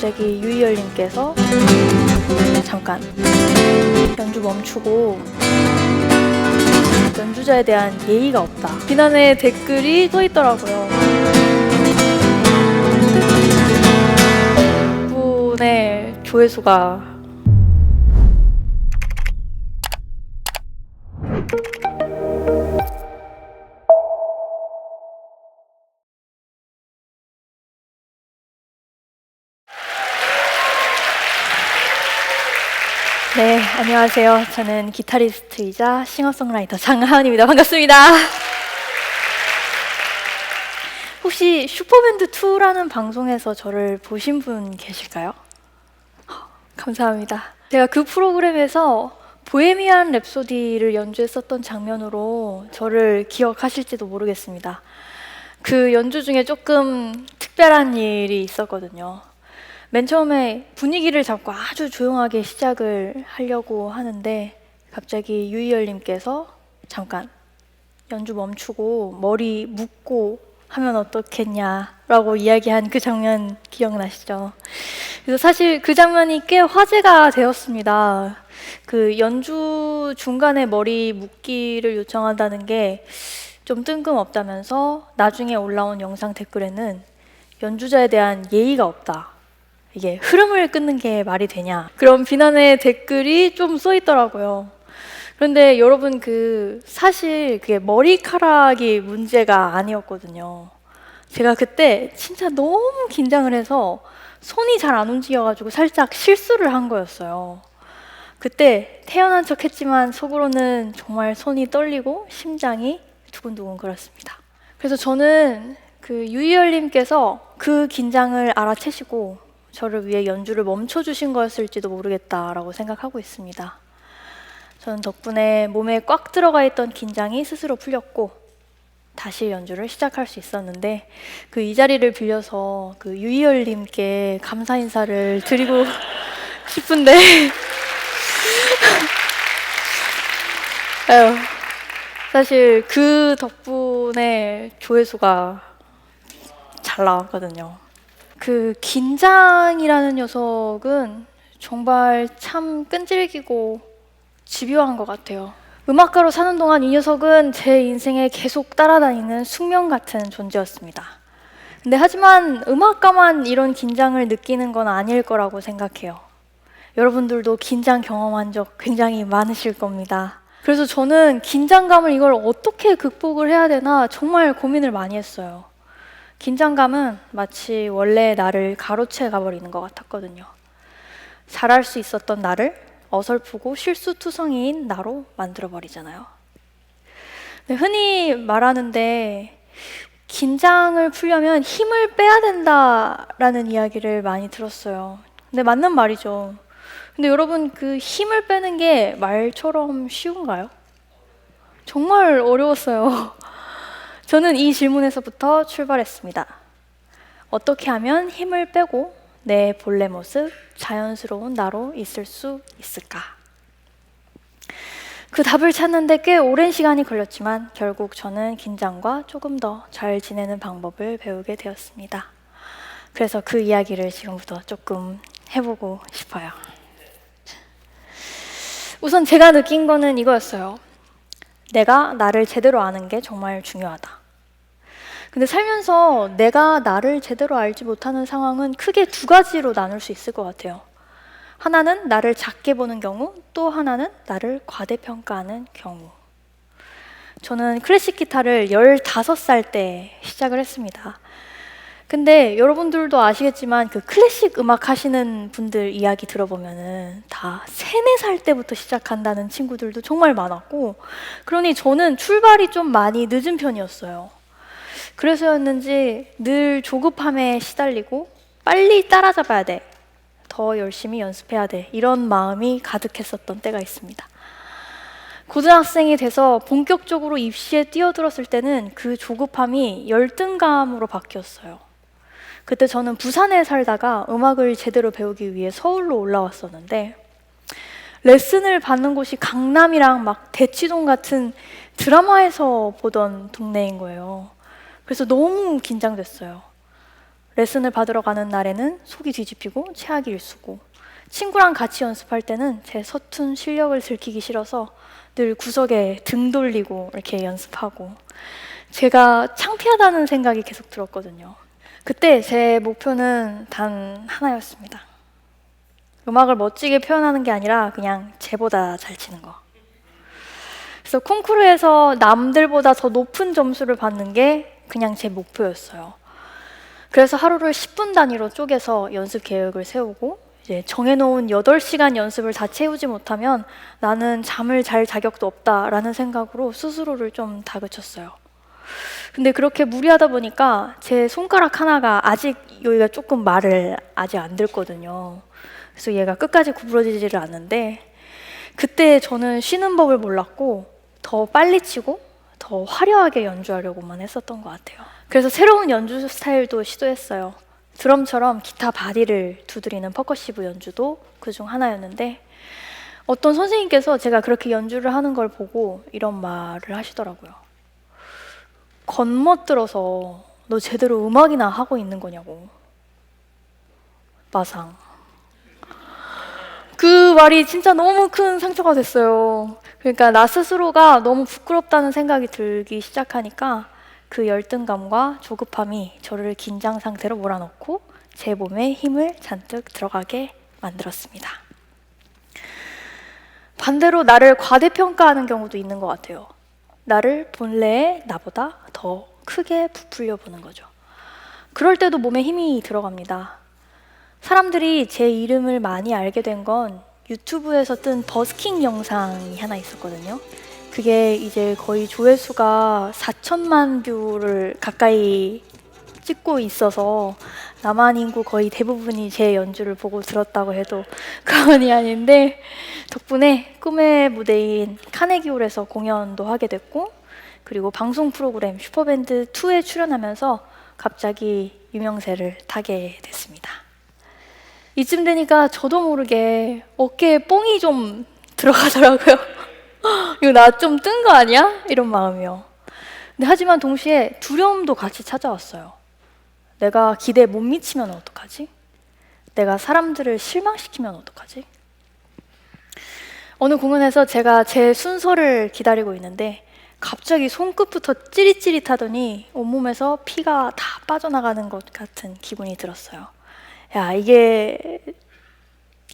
갑자기 유희열님께서 잠깐 연주 멈추고 연주자에 대한 예의가 없다 비난의 댓글이 써 있더라고요. 분의 조회수가 네, 안녕하세요. 저는 기타리스트이자 싱어송라이터 장하은입니다. 반갑습니다. 혹시 슈퍼밴드2라는 방송에서 저를 보신 분 계실까요? 감사합니다. 제가 그 프로그램에서 보헤미안 랩소디를 연주했었던 장면으로 저를 기억하실지도 모르겠습니다. 그 연주 중에 조금 특별한 일이 있었거든요. 맨 처음에 분위기를 잡고 아주 조용하게 시작을 하려고 하는데 갑자기 유희열님께서 잠깐 연주 멈추고 머리 묶고 하면 어떻겠냐라고 이야기한 그 장면 기억나시죠? 그래서 사실 그 장면이 꽤 화제가 되었습니다. 그 연주 중간에 머리 묶기를 요청한다는 게 좀 뜬금없다면서 나중에 올라온 영상 댓글에는 연주자에 대한 예의가 없다. 이게 흐름을 끊는 게 말이 되냐 그런 비난의 댓글이 좀 써 있더라고요. 그런데 여러분 사실 그게 머리카락이 문제가 아니었거든요. 제가 그때 진짜 너무 긴장을 해서 손이 잘 안 움직여가지고 살짝 실수를 한 거였어요. 그때 태연한 척 했지만 속으로는 정말 손이 떨리고 심장이 두근두근 그렇습니다. 그래서 저는 유희열님께서 그 긴장을 알아채시고 저를 위해 연주를 멈춰주신 거였을지도 모르겠다라고 생각하고 있습니다. 저는 덕분에 몸에 꽉 들어가 있던 긴장이 스스로 풀렸고 다시 연주를 시작할 수 있었는데 이 자리를 빌려서 유희열님께 감사 인사를 드리고 싶은데 아유, 사실 그 덕분에 조회수가 잘 나왔거든요. 긴장이라는 녀석은 정말 참 끈질기고 집요한 것 같아요. 음악가로 사는 동안 이 녀석은 제 인생에 계속 따라다니는 숙명 같은 존재였습니다. 근데 하지만 음악가만 이런 긴장을 느끼는 건 아닐 거라고 생각해요. 여러분들도 긴장 경험한 적 굉장히 많으실 겁니다. 그래서 저는 긴장감을 이걸 어떻게 극복을 해야 되나 정말 고민을 많이 했어요. 긴장감은 마치 원래 나를 가로채 가버리는 것 같았거든요. 잘할 수 있었던 나를 어설프고 실수투성이인 나로 만들어버리잖아요. 흔히 말하는데 긴장을 풀려면 힘을 빼야 된다라는 이야기를 많이 들었어요. 근데 맞는 말이죠. 근데 여러분 힘을 빼는 게 말처럼 쉬운가요? 정말 어려웠어요. 저는 이 질문에서부터 출발했습니다. 어떻게 하면 힘을 빼고 내 본래 모습, 자연스러운 나로 있을 수 있을까? 그 답을 찾는데 꽤 오랜 시간이 걸렸지만 결국 저는 긴장과 조금 더 잘 지내는 방법을 배우게 되었습니다. 그래서 그 이야기를 지금부터 조금 해보고 싶어요. 우선 제가 느낀 거는 이거였어요. 내가 나를 제대로 아는 게 정말 중요하다. 근데 살면서 내가 나를 제대로 알지 못하는 상황은 크게 두 가지로 나눌 수 있을 것 같아요. 하나는 나를 작게 보는 경우, 또 하나는 나를 과대평가하는 경우. 저는 클래식 기타를 15살 때 시작을 했습니다. 근데 여러분들도 아시겠지만 클래식 음악 하시는 분들 이야기 들어보면은 다 3, 4살 때부터 시작한다는 친구들도 정말 많았고, 그러니 저는 출발이 좀 많이 늦은 편이었어요. 그래서였는지 늘 조급함에 시달리고 빨리 따라잡아야 돼, 더 열심히 연습해야 돼, 이런 마음이 가득했었던 때가 있습니다. 고등학생이 돼서 본격적으로 입시에 뛰어들었을 때는 그 조급함이 열등감으로 바뀌었어요. 그때 저는 부산에 살다가 음악을 제대로 배우기 위해 서울로 올라왔었는데 레슨을 받는 곳이 강남이랑 막 대치동 같은 드라마에서 보던 동네인 거예요. 그래서 너무 긴장됐어요. 레슨을 받으러 가는 날에는 속이 뒤집히고 최악이 일수고, 친구랑 같이 연습할 때는 제 서툰 실력을 들키기 싫어서 늘 구석에 등 돌리고 이렇게 연습하고, 제가 창피하다는 생각이 계속 들었거든요. 그때 제 목표는 단 하나였습니다. 음악을 멋지게 표현하는 게 아니라 그냥 쟤보다 잘 치는 거. 그래서 콩쿠르에서 남들보다 더 높은 점수를 받는 게 그냥 제 목표였어요. 그래서 하루를 10분 단위로 쪼개서 연습 계획을 세우고, 이제 정해놓은 8시간 연습을 다 채우지 못하면 나는 잠을 잘 자격도 없다라는 생각으로 스스로를 좀 다그쳤어요. 근데 그렇게 무리하다 보니까 제 손가락 하나가 아직 여기가 조금 말을 아직 안 듣거든요. 그래서 얘가 끝까지 구부러지지를 않는데, 그때 저는 쉬는 법을 몰랐고 더 빨리 치고 더 화려하게 연주하려고만 했었던 것 같아요. 그래서 새로운 연주 스타일도 시도했어요. 드럼처럼 기타 바디를 두드리는 퍼커시브 연주도 그중 하나였는데, 어떤 선생님께서 제가 그렇게 연주를 하는 걸 보고 이런 말을 하시더라고요. 겉멋들어서 너 제대로 음악이나 하고 있는 거냐고. 마상. 그 말이 진짜 너무 큰 상처가 됐어요. 그러니까 나 스스로가 너무 부끄럽다는 생각이 들기 시작하니까 그 열등감과 조급함이 저를 긴장 상태로 몰아넣고 제 몸에 힘을 잔뜩 들어가게 만들었습니다. 반대로 나를 과대평가하는 경우도 있는 것 같아요. 나를 본래의 나보다 더 크게 부풀려 보는 거죠. 그럴 때도 몸에 힘이 들어갑니다. 사람들이 제 이름을 많이 알게 된 건 유튜브에서 뜬 버스킹 영상이 하나 있었거든요. 그게 이제 거의 조회수가 4천만 뷰를 가까이 찍고 있어서 남한 인구 거의 대부분이 제 연주를 보고 들었다고 해도 과언이 아닌데, 덕분에 꿈의 무대인 카네기홀에서 공연도 하게 됐고, 그리고 방송 프로그램 슈퍼밴드 2에 출연하면서 갑자기 유명세를 타게 됐습니다. 이쯤 되니까 저도 모르게 어깨에 뽕이 좀 들어가더라고요. 이거 나 좀 뜬 거 아니야? 이런 마음이요. 근데 하지만 동시에 두려움도 같이 찾아왔어요. 내가 기대에 못 미치면 어떡하지? 내가 사람들을 실망시키면 어떡하지? 어느 공연에서 제가 제 순서를 기다리고 있는데 갑자기 손끝부터 찌릿찌릿하더니 온몸에서 피가 다 빠져나가는 것 같은 기분이 들었어요. 야, 이게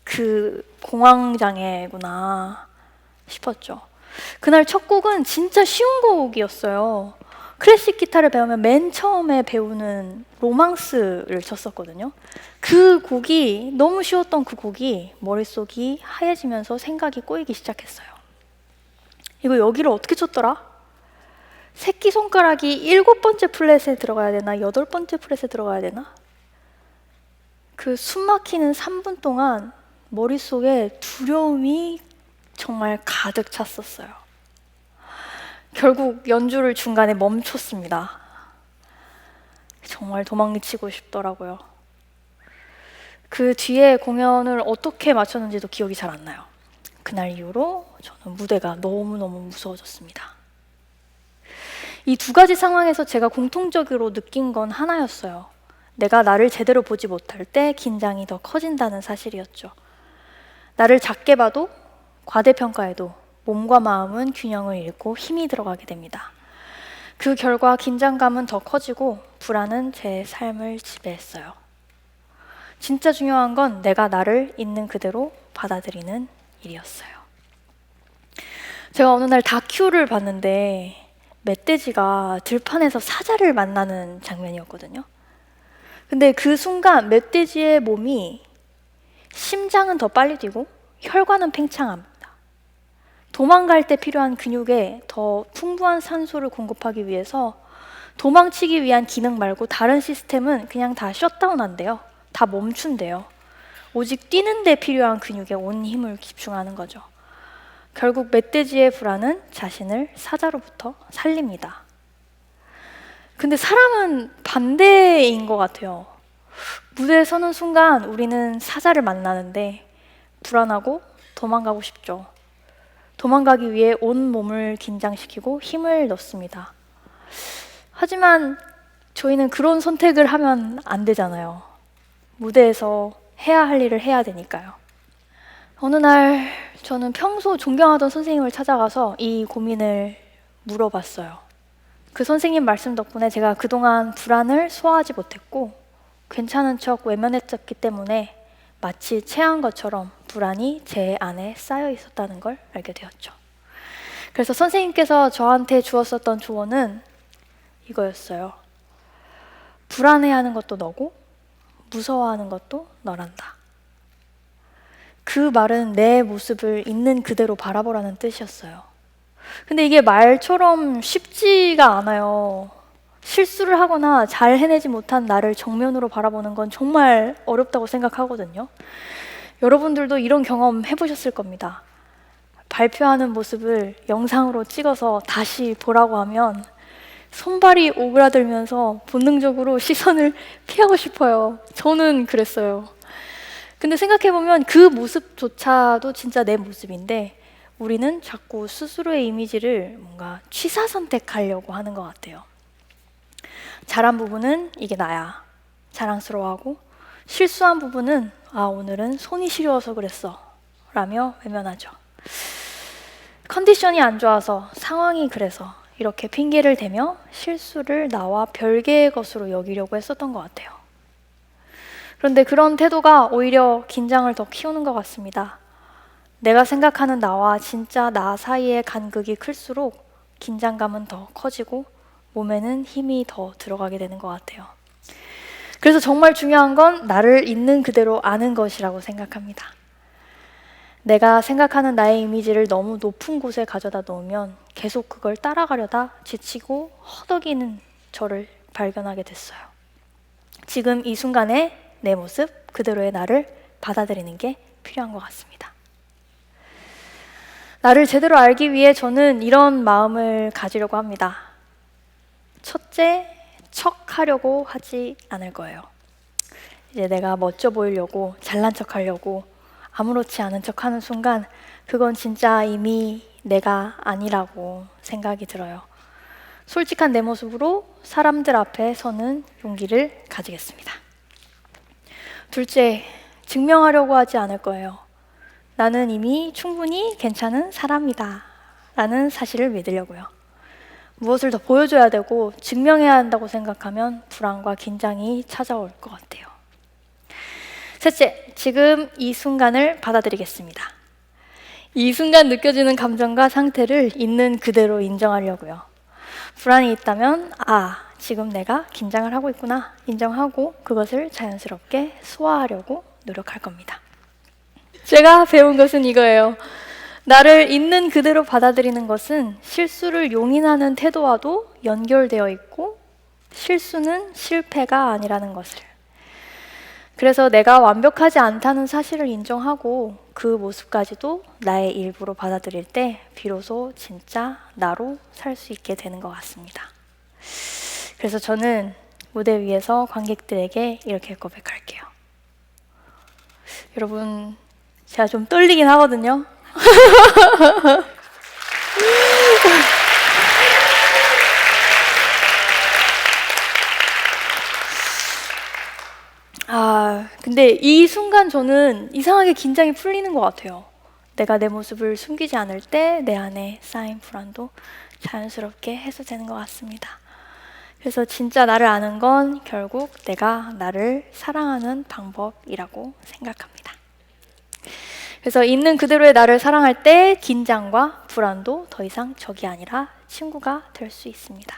그 공황장애구나 싶었죠. 그날 첫 곡은 진짜 쉬운 곡이었어요. 클래식 기타를 배우면 맨 처음에 배우는 로망스를 쳤었거든요. 그 곡이 너무 쉬웠던 그 곡이 머릿속이 하얘지면서 생각이 꼬이기 시작했어요. 이거 여기를 어떻게 쳤더라? 새끼손가락이 7번째 플랫에 들어가야 되나? 8번째 플랫에 들어가야 되나? 그 숨막히는 3분 동안 머릿속에 두려움이 정말 가득 찼었어요. 결국 연주를 중간에 멈췄습니다. 정말 도망치고 싶더라고요. 그 뒤에 공연을 어떻게 마쳤는지도 기억이 잘 안 나요. 그날 이후로 저는 무대가 너무너무 무서워졌습니다. 이 두 가지 상황에서 제가 공통적으로 느낀 건 하나였어요. 내가 나를 제대로 보지 못할 때 긴장이 더 커진다는 사실이었죠. 나를 작게 봐도 과대평가해도 몸과 마음은 균형을 잃고 힘이 들어가게 됩니다. 그 결과 긴장감은 더 커지고 불안은 제 삶을 지배했어요. 진짜 중요한 건 내가 나를 있는 그대로 받아들이는 일이었어요. 제가 어느 날 다큐를 봤는데 멧돼지가 들판에서 사자를 만나는 장면이었거든요. 근데 그 순간 멧돼지의 몸이 심장은 더 빨리 뛰고 혈관은 팽창합니다. 도망갈 때 필요한 근육에 더 풍부한 산소를 공급하기 위해서 도망치기 위한 기능 말고 다른 시스템은 그냥 다 셧다운한대요. 다 멈춘대요. 오직 뛰는 데 필요한 근육에 온 힘을 집중하는 거죠. 결국 멧돼지의 불안은 자신을 사자로부터 살립니다. 근데 사람은 반대인 것 같아요. 무대에 서는 순간 우리는 사자를 만나는데 불안하고 도망가고 싶죠. 도망가기 위해 온 몸을 긴장시키고 힘을 넣습니다. 하지만 저희는 그런 선택을 하면 안 되잖아요. 무대에서 해야 할 일을 해야 되니까요. 어느 날 저는 평소 존경하던 선생님을 찾아가서 이 고민을 물어봤어요. 그 선생님 말씀 덕분에 제가 그동안 불안을 소화하지 못했고 괜찮은 척 외면했었기 때문에 마치 체한 것처럼 불안이 제 안에 쌓여 있었다는 걸 알게 되었죠. 그래서 선생님께서 저한테 주었었던 조언은 이거였어요. 불안해하는 것도 너고 무서워하는 것도 너란다. 그 말은 내 모습을 있는 그대로 바라보라는 뜻이었어요. 근데 이게 말처럼 쉽지가 않아요. 실수를 하거나 잘 해내지 못한 나를 정면으로 바라보는 건 정말 어렵다고 생각하거든요. 여러분들도 이런 경험 해보셨을 겁니다. 발표하는 모습을 영상으로 찍어서 다시 보라고 하면 손발이 오그라들면서 본능적으로 시선을 피하고 싶어요. 저는 그랬어요. 근데 생각해보면 그 모습조차도 진짜 내 모습인데 우리는 자꾸 스스로의 이미지를 뭔가 취사 선택하려고 하는 것 같아요. 잘한 부분은 이게 나야. 자랑스러워하고 실수한 부분은 오늘은 손이 시려워서 그랬어. 라며 외면하죠. 컨디션이 안 좋아서 상황이 그래서 이렇게 핑계를 대며 실수를 나와 별개의 것으로 여기려고 했었던 것 같아요. 그런데 그런 태도가 오히려 긴장을 더 키우는 것 같습니다. 내가 생각하는 나와 진짜 나 사이의 간극이 클수록 긴장감은 더 커지고 몸에는 힘이 더 들어가게 되는 것 같아요. 그래서 정말 중요한 건 나를 있는 그대로 아는 것이라고 생각합니다. 내가 생각하는 나의 이미지를 너무 높은 곳에 가져다 놓으면 계속 그걸 따라가려다 지치고 허덕이는 저를 발견하게 됐어요. 지금 이 순간에 내 모습, 그대로의 나를 받아들이는 게 필요한 것 같습니다. 나를 제대로 알기 위해 저는 이런 마음을 가지려고 합니다. 첫째, 척하려고 하지 않을 거예요. 이제 내가 멋져 보이려고, 잘난 척하려고 아무렇지 않은 척하는 순간 그건 진짜 이미 내가 아니라고 생각이 들어요. 솔직한 내 모습으로 사람들 앞에 서는 용기를 가지겠습니다. 둘째, 증명하려고 하지 않을 거예요. 나는 이미 충분히 괜찮은 사람이다 라는 사실을 믿으려고요. 무엇을 더 보여줘야 되고 증명해야 한다고 생각하면 불안과 긴장이 찾아올 것 같아요. 셋째, 지금 이 순간을 받아들이겠습니다. 이 순간 느껴지는 감정과 상태를 있는 그대로 인정하려고요. 불안이 있다면 지금 내가 긴장을 하고 있구나 인정하고 그것을 자연스럽게 소화하려고 노력할 겁니다. 제가 배운 것은 이거예요. 나를 있는 그대로 받아들이는 것은 실수를 용인하는 태도와도 연결되어 있고 실수는 실패가 아니라는 것을. 그래서 내가 완벽하지 않다는 사실을 인정하고 그 모습까지도 나의 일부로 받아들일 때 비로소 진짜 나로 살 수 있게 되는 것 같습니다. 그래서 저는 무대 위에서 관객들에게 이렇게 고백할게요. 여러분, 제가 좀 떨리긴 하거든요. 근데 이 순간 저는 이상하게 긴장이 풀리는 것 같아요. 내가 내 모습을 숨기지 않을 때 내 안에 쌓인 불안도 자연스럽게 해소되는 것 같습니다. 그래서 진짜 나를 아는 건 결국 내가 나를 사랑하는 방법이라고 생각합니다. 그래서 있는 그대로의 나를 사랑할 때 긴장과 불안도 더 이상 적이 아니라 친구가 될 수 있습니다.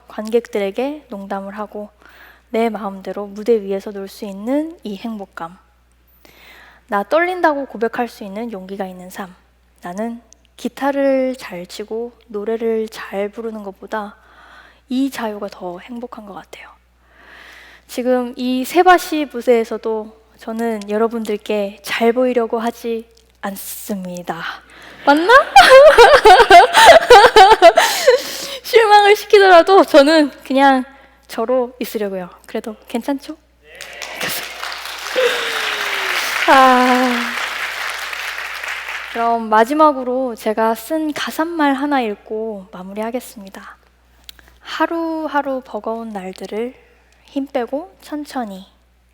관객들에게 농담을 하고 내 마음대로 무대 위에서 놀 수 있는 이 행복감. 나 떨린다고 고백할 수 있는 용기가 있는 삶. 나는 기타를 잘 치고 노래를 잘 부르는 것보다 이 자유가 더 행복한 것 같아요. 지금 이 세바시 무대에서도 저는 여러분들께 잘 보이려고 하지 않습니다. 맞나? 실망을 시키더라도 저는 그냥 저로 있으려고요. 그래도 괜찮죠? 그럼 마지막으로 제가 쓴 가사말 하나 읽고 마무리하겠습니다. 하루하루 버거운 날들을 힘 빼고 천천히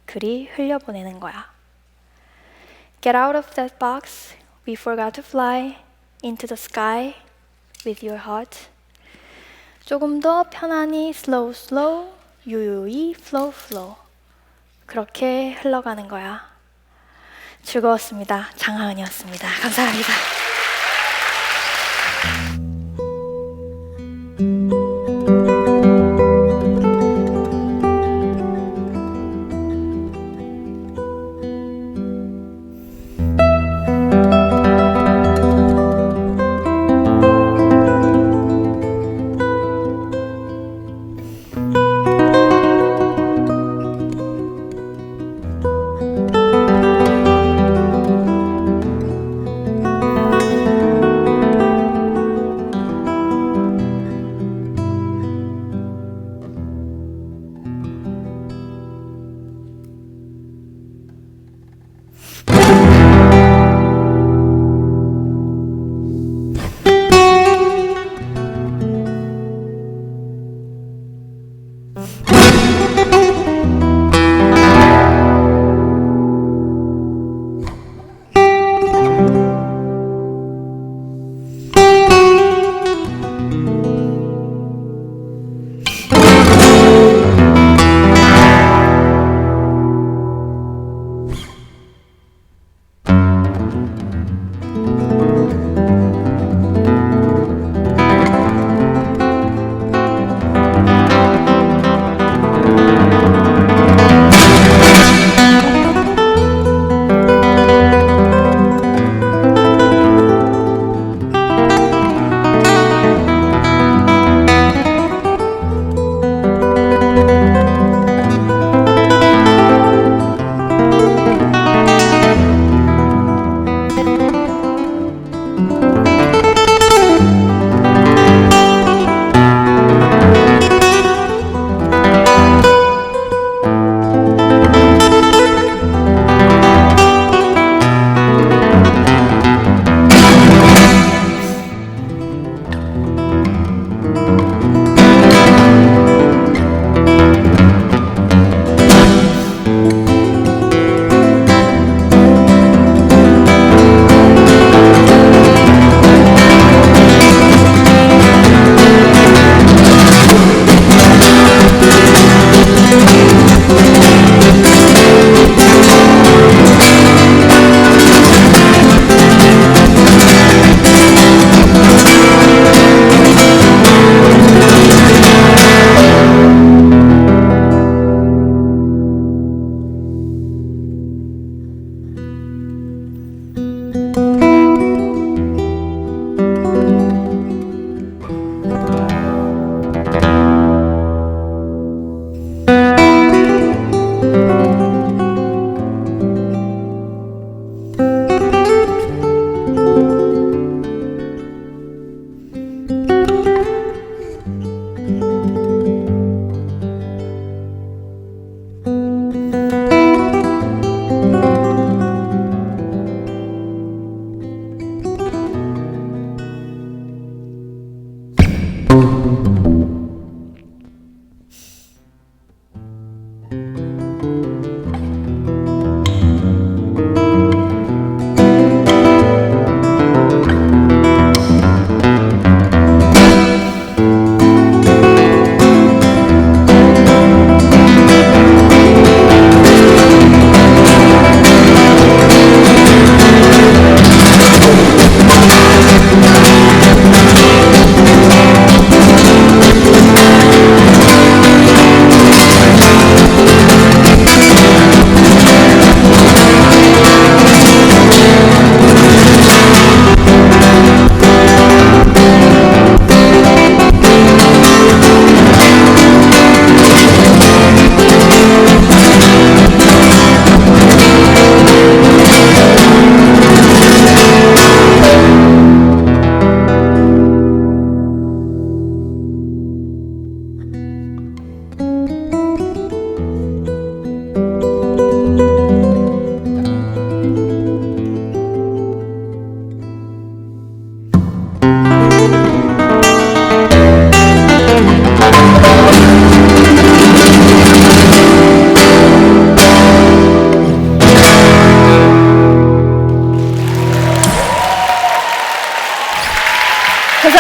그리 흘려보내는 거야. Get out of that box. We forgot to fly into the sky with your heart. 조금 더 편안히 slow slow, 유유히 flow flow. 그렇게 흘러가는 거야. 즐거웠습니다. 장하은이었습니다. 감사합니다.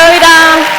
감사합니다.